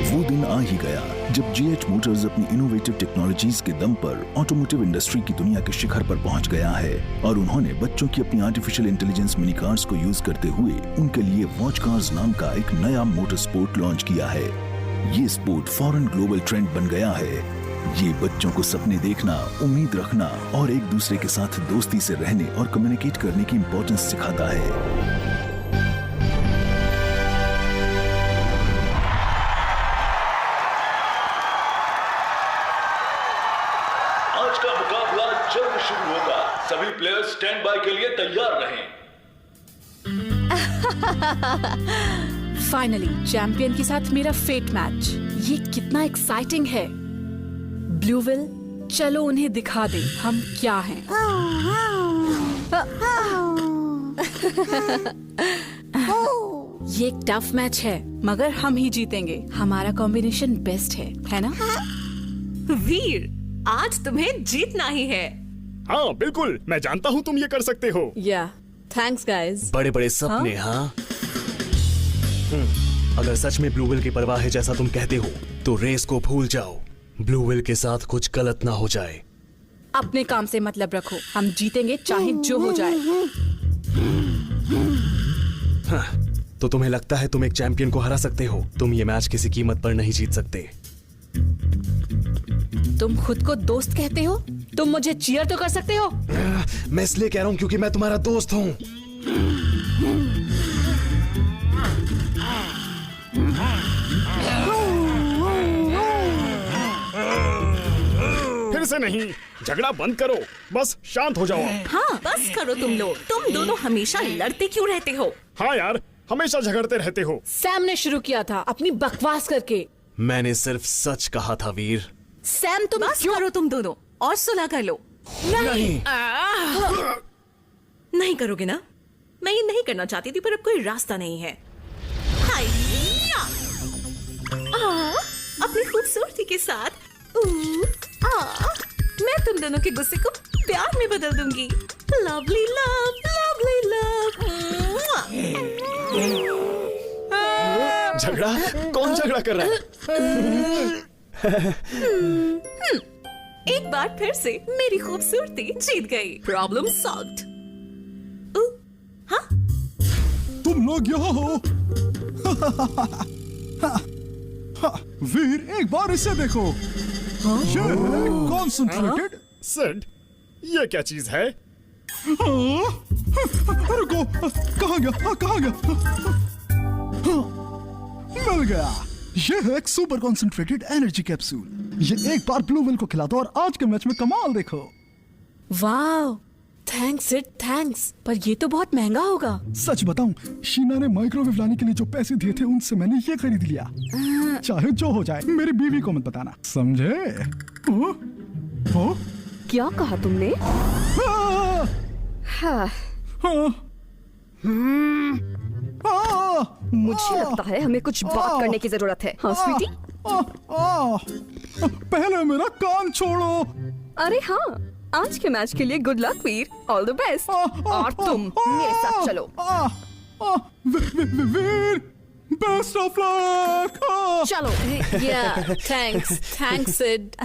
वो दिन आ ही गया जब GH मोटर्स अपनी इनोवेटिव टेक्नोलॉजीज के दम पर ऑटोमोटिव इंडस्ट्री की दुनिया के शिखर पर पहुंच गया है और उन्होंने बच्चों की अपनी आर्टिफिशियल इंटेलिजेंस मिनी कार्स को यूज करते हुए उनके लिए वॉच कार्स नाम का एक नया मोटर स्पोर्ट लॉन्च किया है। ये स्पोर्ट फॉरेन ग्लोबल ट्रेंड बन गया है। ये बच्चों को सपने देखना, उम्मीद रखना और एक दूसरे के साथ दोस्ती से रहने और कम्युनिकेट करने की इम्पोर्टेंस सिखाता है। आज का मुकाबला जल्द शुरू होगा। सभी प्लेयर्स स्टैंड बाय के लिए तैयार रहें। फाइनली चैंपियन के साथ मेरा फेट मैच। ये कितना एक्साइटिंग है। ब्लूविल, चलो उन्हें दिखा दे हम क्या हैं। ये एक टफ मैच है मगर हम ही जीतेंगे। हमारा कॉम्बिनेशन बेस्ट है ना? वीर, आज तुम्हें जीतना ही है। हाँ बिल्कुल, मैं जानता हूँ तुम ये कर सकते हो। या थैंक्स गाइस। बड़े बड़े सपने। हाँ अगर सच में ब्लूविल की परवाह है जैसा तुम कहते हो तो रेस को भूल जाओ। ब्लूविल के साथ कुछ गलत ना हो जाए। अपने काम से मतलब रखो, हम जीतेंगे चाहे जो हो जाए। हाँ, तो तुम्हें लगता है तुम एक चैंपियन को हरा सकते हो? तुम ये मैच किसी कीमत पर नहीं जीत सकते। तुम खुद को दोस्त कहते हो? तुम मुझे चीयर तो कर सकते हो। मैं इसलिए कह रहा हूँ क्योंकि मैं तुम्हारा दोस्त हूँ। फिर से नहीं, झगड़ा बंद करो, बस शांत हो जाओ। हाँ बस करो तुम लोग। तुम दोनों हमेशा लड़ते क्यों रहते हो? हाँ यार, हमेशा झगड़ते रहते हो। सैम ने शुरू किया था अपनी बकवास करके। मैंने सिर्फ सच कहा था वीर। सैम तुम बस करो तुम दोनों और सुलह कर लो। नहीं। नहीं करोगे ना? मैं ये नहीं करना चाहती थी पर अब कोई रास्ता नहीं है। हाइया! अपनी खूबसूरती के साथ मैं तुम दोनों के गुस्से को प्यार में बदल दूंगी। Lovely love, lovely love. झगड़ा? कौन झगड़ा कर रहा है? एक बार फिर से मेरी खूबसूरती जीत गई। Problem solved. हाँ? तुम लोग यहाँ हो? वीर, एक बार इसे देखो। ये है कॉन्सेंट्रेटेड। सिड, ये क्या चीज है? रुको, कहाँ गया? कहाँ गया? मिल गया। ये है एक सुपर कॉन्सेंट्रेटेड एनर्जी कैप्सूल। ये एक बार ब्लूविल को खिला दो और आज के मैच में कमाल देखो। वाह, थैंक्स इट, थैंक्स। पर ये तो बहुत महंगा होगा। सच बताऊं, शीना ने माइक्रोवेव लाने के लिए जो पैसे दिए थे उनसे मैंने ये खरीद लिया। चाहे जो हो जाए, मेरी बीवी को मत बताना, समझे? क्या कहा तुमने? हाँ। मुझे लगता है हमें कुछ बात करने की जरूरत है। हाँ स्वीटी? पहले मेरा कान छोड़ो। अरे हाँ, आज के मैच के लिए good luck Veer, all the best. और तुम मेरे साथ चलो। वीर, बेस्ट ऑफ लक। चलो। या थैंक्स सिड।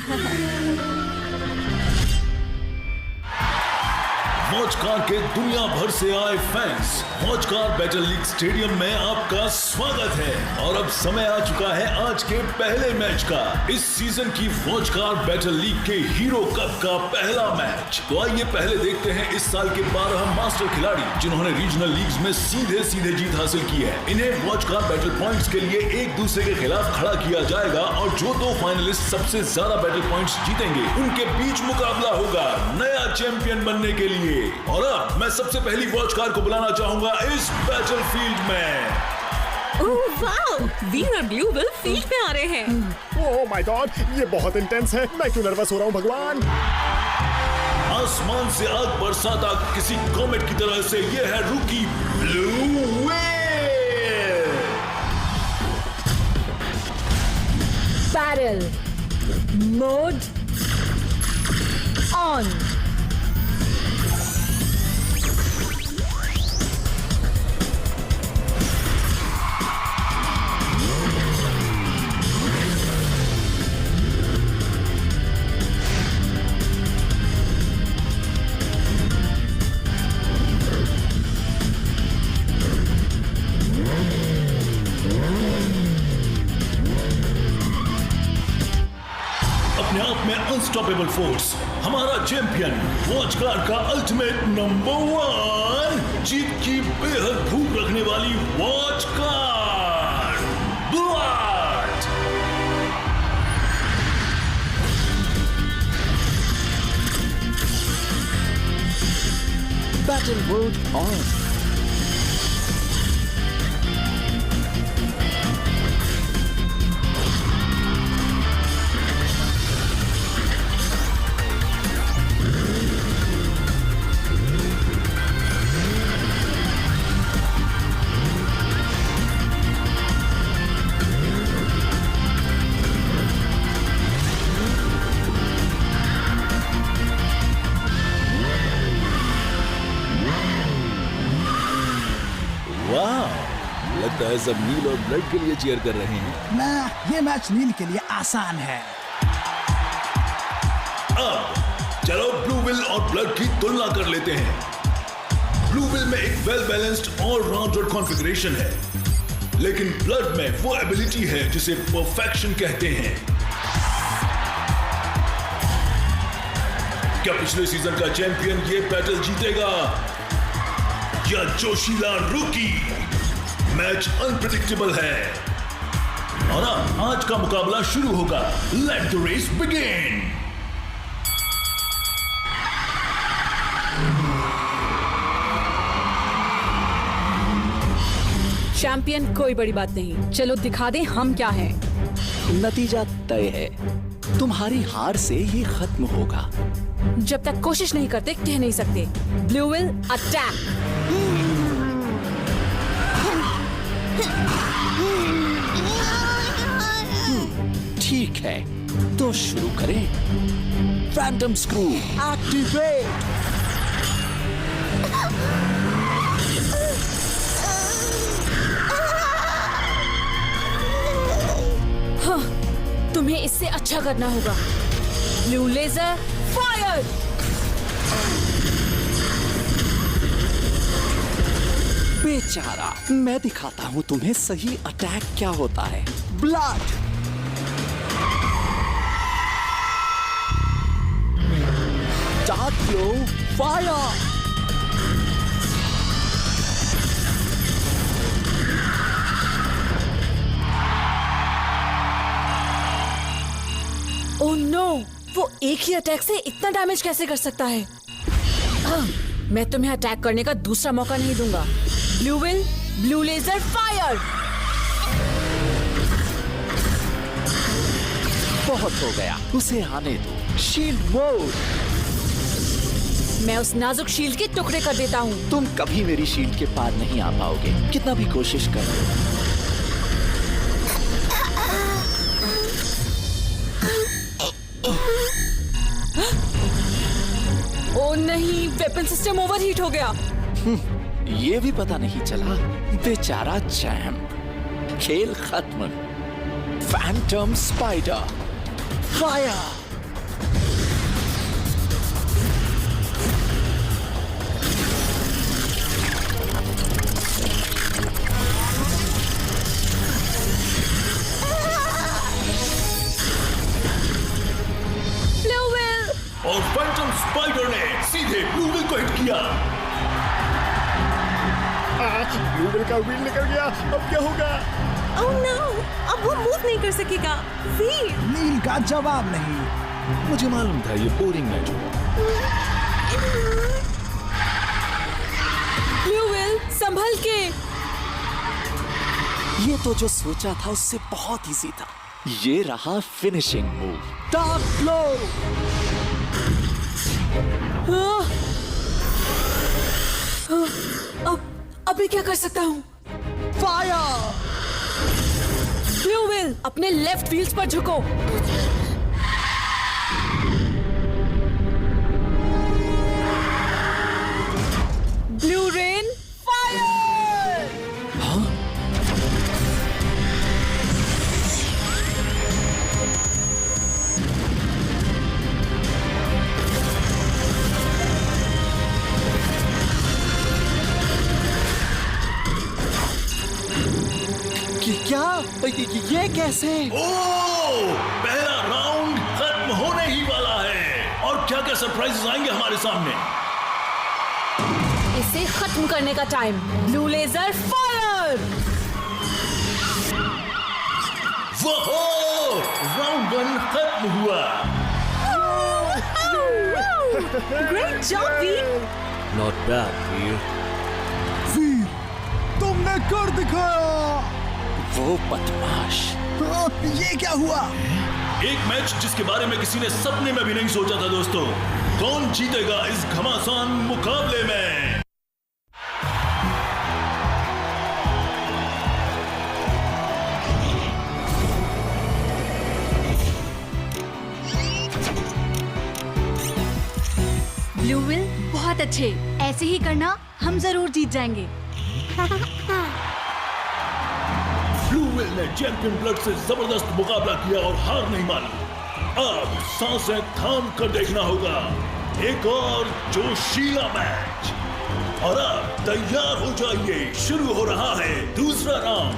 वॉच कार के दुनिया भर से आए fans, watch car battle league stadium में आपका स्वागत है। और अब समय आ चुका है आज के पहले मैच का। इस सीजन की वॉच कार बैटल लीग के हीरो कप का पहला मैच। तो आइए पहले देखते हैं इस साल के 12 मास्टर खिलाड़ी जिन्होंने रीजनल लीग्स में सीधे जीत हासिल की है। इन्हें वॉच कार बैटल पॉइंट्स के लिए एक दूसरे के खिलाफ खड़ा किया जाएगा और जो दो फाइनलिस्ट सबसे ज्यादा बैटल पॉइंट्स जीतेंगे उनके बीच मुकाबला होगा नया चैंपियन बनने के लिए। और अब मैं सबसे पहली वॉच कार को बुलाना चाहूंगा इस बैटलफील्ड में। ओह वाओ, वीर और ब्लूविल फील्ड में आ रहे हैं। ओह माय गॉड, ये बहुत इंटेंस है। मैं क्यों नर्वस हो रहा हूँ भगवान? आसमान से आग बरसाता किसी कॉमेट की तरह से ये है रूकी ब्लूविल। Battle mode on. टॉप में अनस्टॉपेबल फोर्स, हमारा चैंपियन, वॉच कार का अल्टीमेट नंबर 1, जीत की बेहद भूख रखने वाली watch car, blood. Battle mode on. लगता है सब नील और ब्लड के लिए चीयर कर रहे हैं। ना, ये मैच नील के लिए आसान है। अब चलो ब्लू विल और ब्लड की तुलना कर लेते हैं। ब्लू विल में एक well balanced all rounder configuration है, लेकिन ब्लड में वो एबिलिटी है जिसे परफेक्शन कहते हैं। क्या पिछले सीजन का चैंपियन ये बैटल जीतेगा या जोशीला रूकी? मैच अनप्रेडिक्टेबल है और अब आज का मुकाबला शुरू होगा। Let the race begin. Champion कोई बड़ी बात नहीं, चलो दिखा दें हम क्या हैं। नतीजा तय है, तुम्हारी हार से ये खत्म होगा। जब तक कोशिश नहीं करते कह नहीं सकते। Blue will attack. ठीक है, तो शुरू करें। Phantom screw activate. हाँ, तुम्हें इससे अच्छा करना होगा। Blue laser fire. बेचारा, मैं दिखाता हूँ तुम्हें सही अटैक क्या होता है। Blood. Dark glow fire. Oh no, वो एक ही अटैक से इतना डैमेज कैसे कर सकता है? मैं तुम्हें अटैक करने का दूसरा मौका नहीं दूंगा। Blue will, blue laser fire. बहुत हो गया, उसे आने दो। Shield mode. मैं उस नाजुक शील्ड के टुकड़े कर देता हूँ। तुम कभी मेरी शील्ड के पार नहीं आ पाओगे, कितना भी कोशिश करो। ओ नहीं, वेपन सिस्टम ओवरहीट हो गया। ये भी पता नहीं चला। बेचारा चैम्प। खेल खत्म। Phantom spider fire. Blue will और फैंटम स्पाइडर ने सीधे ब्लू विल को हिट किया। ब्लू विल का व्हील निकल गया, अब क्या होगा? ओह नो, अब वो मूव नहीं कर सकेगा। व्हील। नील का जवाब नहीं। मुझे मालूम था ये बोरिंग मैच होगा। ब्लू विल संभल के। ये तो जो सोचा था उससे बहुत इजी था। ये रहा फिनिशिंग मूव, डार्क ग्लो। अभी क्या कर सकता हूँ? फायर। ब्लू विल अपने लेफ्ट व्हील्स पर झुको। Blue rain fire. क्या? ये कैसे? ओह, पहला राउंड खत्म होने क्या सरप्राइजेस आएंगे हमारे सामने? इसे खत्म करने का टाइम। Blue laser fire! वो राउंड 1 खत्म हुआ। Great job Veer. Not bad Veer. Veer, तुमने कर दिखाया। वो बदमाश। ये क्या हुआ? एक मैच जिसके बारे में किसी ने सपने में भी नहीं सोचा था दोस्तों। कौन जीतेगा इस घमासान मुकाबले में? ब्लू विल बहुत अच्छे, ऐसे ही करना, हम जरूर जीत जाएंगे। ब्लू विल ने चैंपियन ब्लड से जबरदस्त मुकाबला किया और हार नहीं मानी। अब सांसें थाम कर देखना होगा एक और जोशीला मैच। और अब तैयार हो जाइए, शुरू हो रहा है दूसरा राउंड।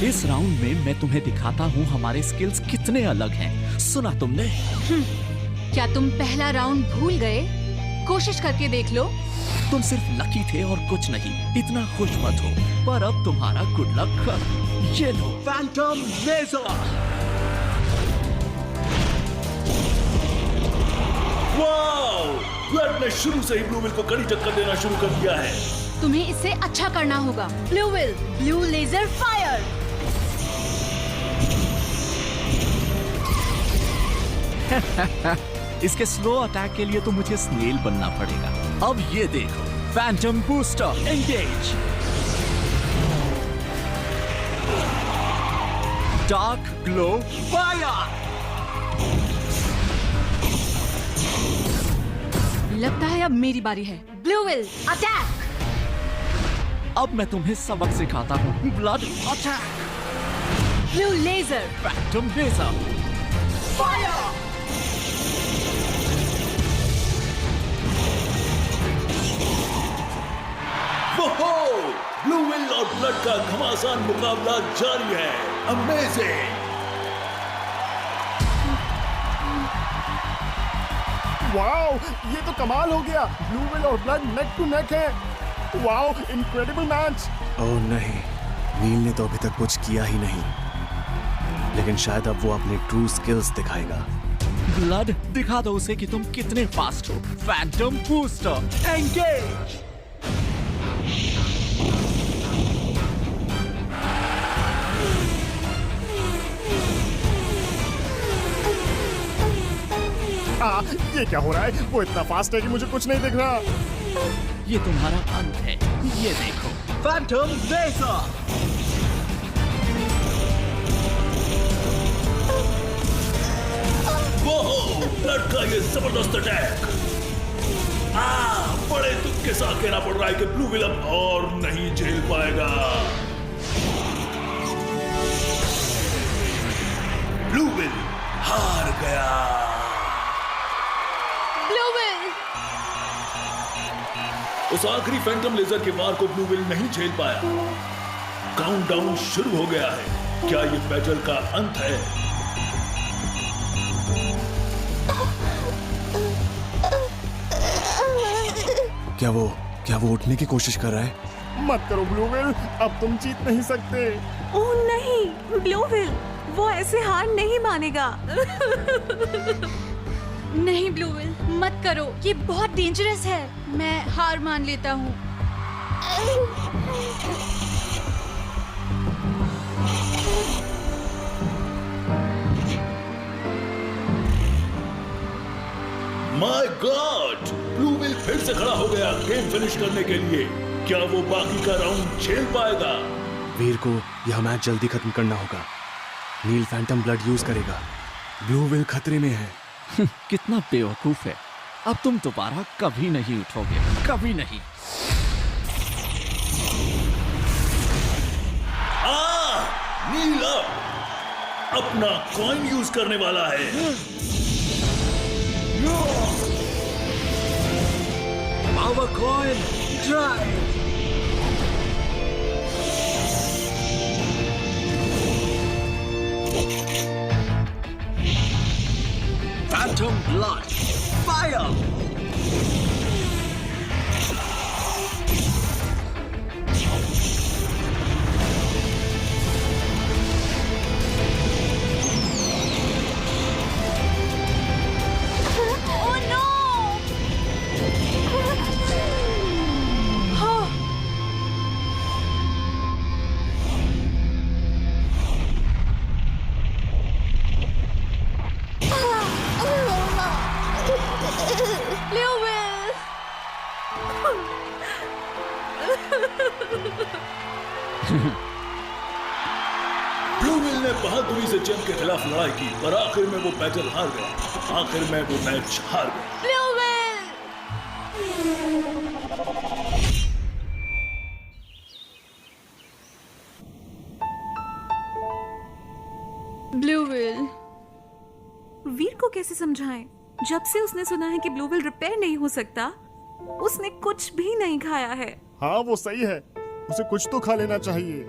इस राउंड में मैं तुम्हें दिखाता हूँ हमारे स्किल्स कितने अलग हैं। सुना तुमने? क्या तुम पहला राउंड भूल गए? कोशिश करके देख लो। तुम सिर्फ लकी थे और कुछ नहीं। इतना खुश मत हो। पर अब तुम्हारा गुड लक ये लो, फैंटम लेजर। वाओ! ब्लड ने शुरू से ही ब्लू विल को कड़ी टक्कर देना शुरू कर दिया है। तुम्हें इससे अच्छा करना होगा। Blue will, blue laser fire! इसके स्लो अटैक के लिए तो मुझे स्नेल बनना पड़ेगा। अब ये देखो, phantom booster engage. Dark glow fire. लगता है अब मेरी बारी है। Blue will attack! अब मैं तुम्हें सबक सिखाता हूँ। Blood attack. Blue laser phantom laser fire. Blue will और ब्लड का घमासान मुकाबला जारी है। अमेजिंग! वाओ, ये तो कमाल हो गया। ब्लू विल और ब्लड नेक टू नेक है। Wow, incredible match. ओह नहीं, नील ने तो अभी तक कुछ किया ही नहीं, लेकिन शायद अब वो अपने ट्रू स्किल्स दिखाएगा। ब्लड, दिखा दो उसे कि तुम कितने फास्ट हो। Phantom booster engage. ये क्या हो रहा है? वो इतना फास्ट है कि मुझे कुछ नहीं दिख रहा। ये तुम्हारा अंत है। ये देखो, फैंटम लेजर। ब्लड का ये जबरदस्त अटैक। बड़े दुख के साथ कहना पड़ रहा है कि ब्लू विल अब और नहीं झेल पाएगा। ब्लू विल हार गया। Blue will! उस आखिरी फैंटम लेजर के वार को ब्लू विल नहीं झेल पाया। काउंटडाउन शुरू हो गया है। क्या ये बैटल का अंत है? क्या वो उठने की कोशिश कर रहा है? मत करो ब्लू विल, अब तुम जीत नहीं सकते। ओह नहीं, ब्लू विल, वो ऐसे हार नहीं मानेगा। नहीं ब्लू विल, मत करो, ये बहुत डेंजरस है। मैं हार मान लेता हूँ। My God! ब्लू विल फिर से खड़ा हो गया गेम फिनिश करने के लिए। क्या वो बाकी का राउंड झेल पाएगा? वीर को यह मैच जल्दी खत्म करना होगा। नील फैंटम ब्लड यूज करेगा। ब्लू विल खतरे में है। कितना बेवकूफ है। अब तुम दोबारा कभी नहीं उठोगे, कभी नहीं। नील अपना कॉइन यूज करने वाला है। Power coin drive. Blue whale ने बहादुरी से चैन के खिलाफ लड़ाई की, पर आखिर में वो बैटल हार गया। आखिर में वो मैच हार गया। Blue whale! ब्लू व्हेल, वीर को कैसे समझाएं? जब से उसने सुना है कि ब्लू व्हेल रिपेयर नहीं हो सकता, उसने कुछ भी नहीं खाया है। हाँ वो सही है, उसे कुछ तो खा लेना चाहिए।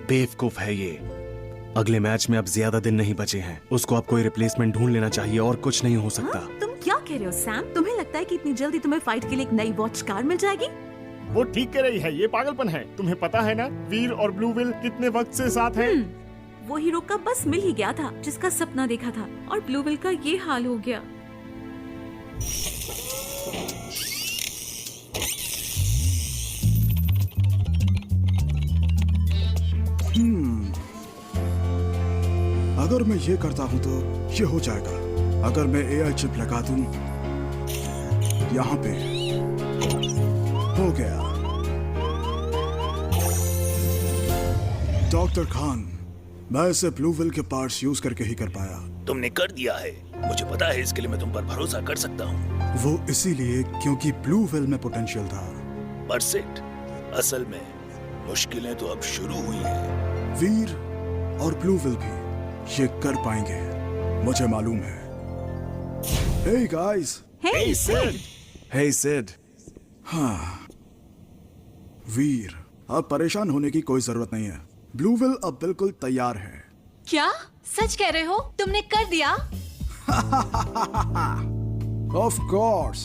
बेवकूफ है ये। अगले मैच में अब ज्यादा दिन नहीं बचे हैं, उसको अब कोई रिप्लेसमेंट ढूंढ लेना चाहिए और कुछ नहीं हो सकता। तुम क्या कह रहे हो सैम? तुम्हें लगता है कि इतनी जल्दी तुम्हें फाइट के लिए एक नई वॉच कार मिल जाएगी? वो ठीक कह रही है, ये पागलपन है। तुम्हें पता है ना वीर और ब्लू व्हेल कितने वक्त से साथ हैं? वो हीरो का बस मिल ही गया था जिसका सपना देखा था, और ब्लू व्हेल का ये हाल हो गया। अगर मैं ये करता हूँ तो ये हो जाएगा। अगर मैं एआई चिप लगा दूं यहाँ पे, हो गया। डॉक्टर खान, मैं इसे ब्लू व्हेल के पार्ट्स यूज करके ही कर पाया। तुमने कर दिया है, मुझे पता है, इसके लिए मैं तुम पर भरोसा कर सकता हूँ। वो इसीलिए क्योंकि ब्लू व्हेल में पोटेंशियल था। पर सिड, असल में मुश्किलें तो अब शुरू हुई हैं। वीर और ब्लू व्हेल भी ये कर पाएंगे, मुझे मालूम है। Hey guys! Hey Sid! Hey Sid! हाँ, वीर, अब परेशान होने की कोई जरूरत नहीं है। ब्लू व्हेल अब बिल्कुल तैयार है। क्या सच कह रहे हो? तुमने कर दिया? Of course,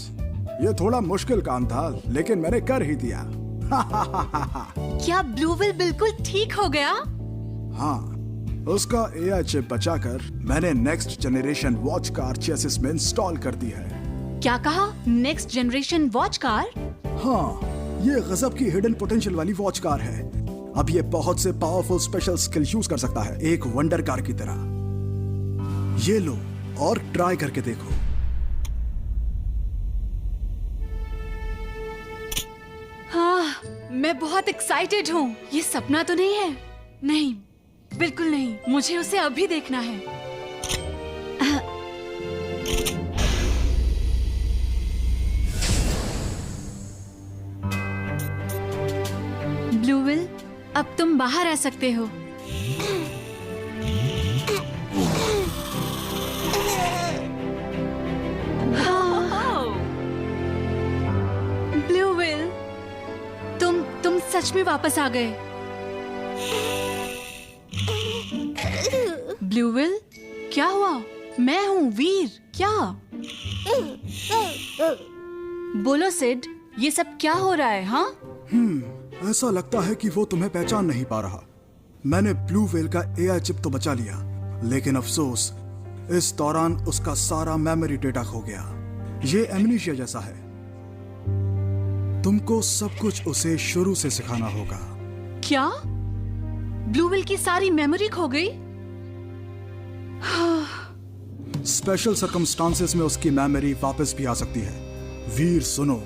ये थोड़ा मुश्किल काम था, लेकिन मैंने कर ही दिया। क्या ब्लू व्हेल बिल्कुल ठीक हो गया? हाँ, उसका एआई चिप बचाकर मैंने next generation watch car chassis में इंस्टॉल कर दी है। क्या कहा? Next generation watch car? हाँ, ये गजब की हिडन पोटेंशियल वाली वॉच कार है। अब ये बहुत से पावरफुल स्पेशल स्किल यूज कर सकता है, एक वंडर कार की तरह। ये लो और ट्राई करके देखो। हाँ, मैं बहुत एक्साइटेड हूँ। ये सपना तो नहीं है? नहीं, बिल्कुल नहीं। मुझे उसे अभी देखना है। ब्लू व्हेल, अब तुम बाहर आ सकते हो। ब्लू व्हेल, तुम सच में वापस आ गए। ब्लू व्हेल, क्या हुआ? मैं हूँ वीर। क्या? बोलो सिड, ये सब क्या हो रहा है? हाँ, ऐसा लगता है कि वो तुम्हें पहचान नहीं पा रहा। मैंने ब्लू व्हेल का एआई चिप तो बचा लिया, लेकिन अफसोस इस दौरान उसका सारा मेमोरी डेटा खो गया। ये एमनीशिया जैसा है। तुमको सब कुछ उसे शुरू से सिखाना होगा। क्या? ब्लू व्हेल की सारी मेमोरी खो गई? स्पेशल सर्कमस्टांसेस में उसकी मेमोरी वापस भी आ सकती है। वीर सुनो,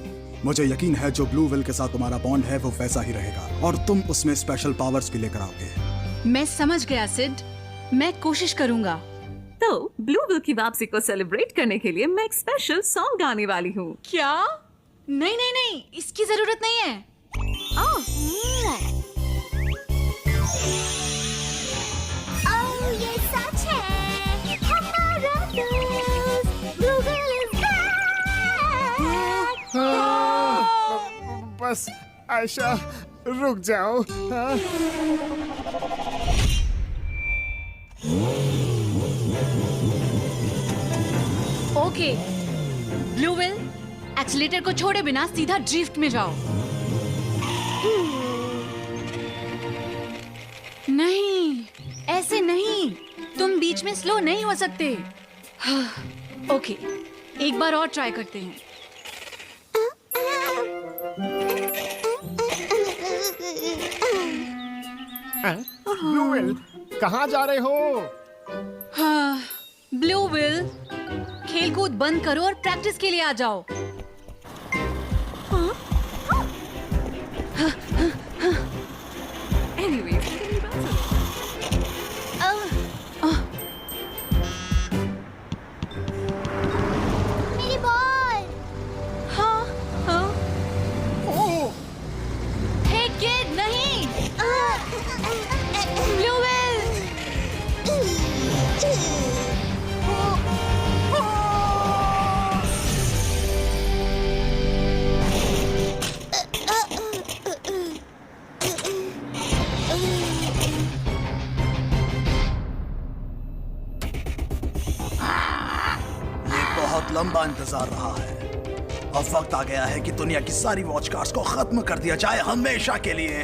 मुझे यकीन है जो ब्लू व्हेल के साथ तुम्हारा बॉन्ड है वो वैसा ही रहेगा, और तुम उसमें स्पेशल पावर्स भी लेकर आओगे। मैं समझ गया सिड, मैं कोशिश करूंगा। तो ब्लू व्हेल की वापसी को सेलिब्रेट करने के लिए मैं एक स्पेशल सॉन्ग गाने वाली हूँ। क्या? नहीं नहीं नहीं, इसकी जरूरत नहीं है। ये सच है, हमारा दोस्त ब्लू व्हेल इज बैक। बस आयशा, रुक जाओ। हाँ? ओके, ब्लू व्हेल, एक्सीलेटर को छोड़े बिना सीधा ड्रिफ्ट में जाओ। नहीं, ऐसे नहीं, तुम बीच में स्लो नहीं हो सकते। ओके, एक बार और ट्राई करते हैं। ब्लू व्हेल, कहाँ जा रहे हो? हाँ, ब्लू व्हेल, खेल कूद बंद करो और प्रैक्टिस के लिए आ जाओ। Anyways, मेरी बात सुनो। मेरी बॉल। हाँ हाँ ओह हे किड नहीं ब्लू व्हेल ये बहुत लंबा इंतजार रहा है। अब वक्त आ गया है कि दुनिया की सारी वॉच कार्स को खत्म कर दिया जाए हमेशा के लिए।